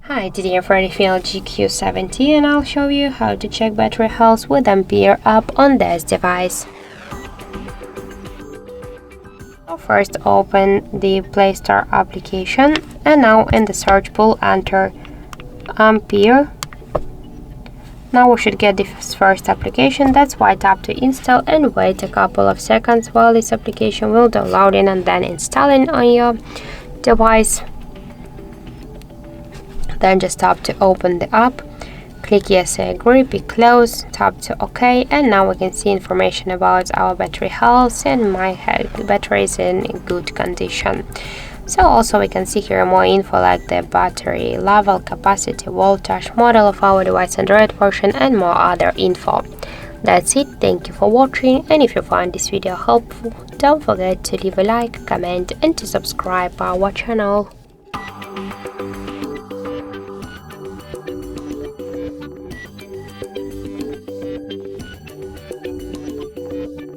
Hi, today I'm ready for LG Q70 and I'll show you how to check battery health with Ampere app on this device. So first open the Play Store application and now in the search pool enter Ampere. Now we should get this first application, that's why tap to install and wait a couple of seconds while this application will download in and then installing on your device. Then just tap to open the app, click yes I agree, be close, tap to OK, and now we can see information about our battery health, and my battery is in good condition. So also we can see here more info like the battery level, capacity, voltage, model of our device, Android version, and more other info. That's it, thank you for watching, and if you find this video helpful, don't forget to leave a like, comment and to subscribe our channel.